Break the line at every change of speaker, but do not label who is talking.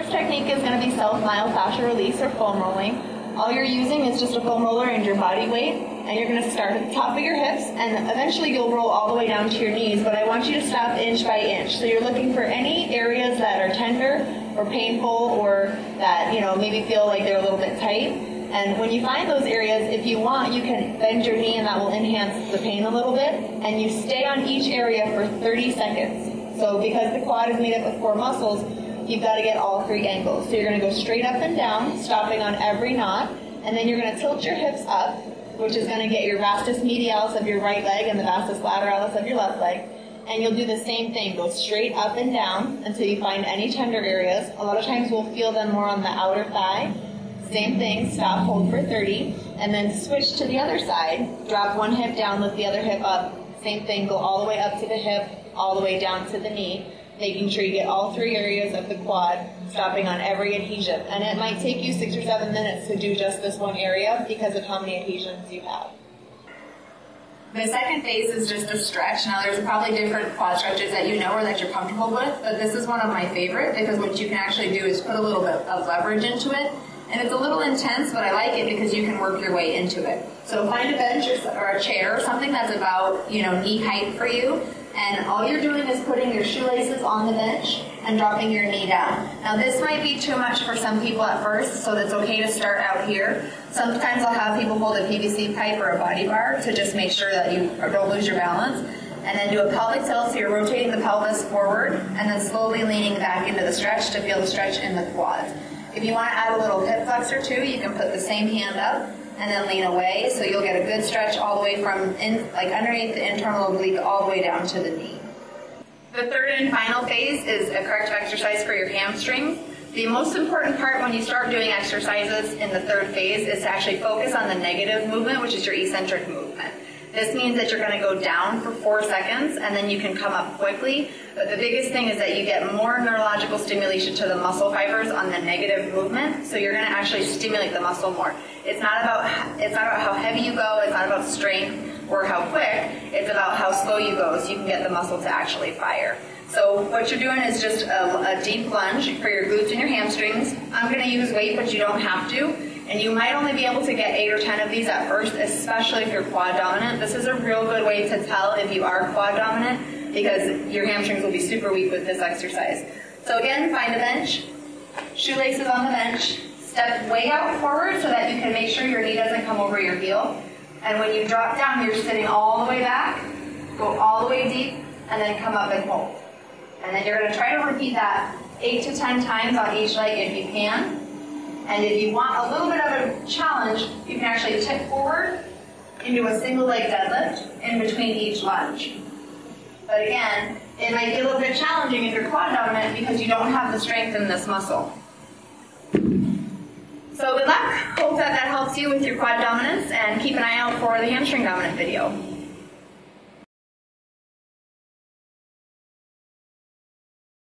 next technique is going to be self-myofascial release or foam rolling. All you're using is just a foam roller and your body weight, and you're going to start at the top of your hips, and eventually you'll roll all the way down to your knees, but I want you to stop inch by inch. So you're looking for any areas that are tender or painful or that, maybe feel like they're a little bit tight. And when you find those areas, if you want, you can bend your knee and that will enhance the pain a little bit, and you stay on each area for 30 seconds. So because the quad is made up of 4 muscles, you've got to get all 3 angles. So you're going to go straight up and down, stopping on every knot, and then you're going to tilt your hips up, which is going to get your vastus medialis of your right leg and the vastus lateralis of your left leg. And you'll do the same thing. Go straight up and down until you find any tender areas. A lot of times we'll feel them more on the outer thigh. Same thing, stop, hold for 30, and then switch to the other side. Drop one hip down, lift the other hip up. Same thing, go all the way up to the hip, all the way down to the knee, making sure you get all 3 areas of the quad, stopping on every adhesion. And it might take you 6 or 7 minutes to do just this one area because of how many adhesions you have.
The second phase is just a stretch. Now there's probably different quad stretches that you know or that you're comfortable with, but this is one of my favorite because what you can actually do is put a little bit of leverage into it. And it's a little intense, but I like it because you can work your way into it. So find a bench or a chair or something that's about, knee height for you. And all you're doing is putting your shoelaces on the bench and dropping your knee down. Now this might be too much for some people at first, so it's okay to start out here. Sometimes I'll have people hold a PVC pipe or a body bar to just make sure that you don't lose your balance. And then do a pelvic tilt, so you're rotating the pelvis forward and then slowly leaning back into the stretch to feel the stretch in the quads. If you want to add a little hip flexor too, you can put the same hand up and then lean away, so you'll get a good stretch all the way from underneath the internal oblique all the way down to the knee. The third and final phase is a corrective exercise for your hamstrings. The most important part when you start doing exercises in the third phase is to actually focus on the negative movement, which is your eccentric movement. This means that you're going to go down for 4 seconds and then you can come up quickly. But the biggest thing is that you get more neurological stimulation to the muscle fibers on the negative movement, so you're going to actually stimulate the muscle more. It's not about how heavy you go, it's not about strength or how quick, it's about how slow you go so you can get the muscle to actually fire. So what you're doing is just a deep lunge for your glutes and your hamstrings. I'm going to use weight, but you don't have to. And you might only be able to get 8 or 10 of these at first, especially if you're quad dominant. This is a real good way to tell if you are quad dominant because your hamstrings will be super weak with this exercise. So again, find a bench, shoelaces on the bench, step way out forward so that you can make sure your knee doesn't come over your heel. And when you drop down, you're sitting all the way back, go all the way deep, and then come up and hold. And then you're going to try to repeat that 8 to 10 times on each leg if you can. And if you want a little bit of a challenge, you can actually tip forward into a single leg deadlift in between each lunge. But again, it might be a little bit challenging if you're quad dominant because you don't have the strength in this muscle. So good luck. Hope that helps you with your quad dominance, and keep an eye out for the hamstring dominant video.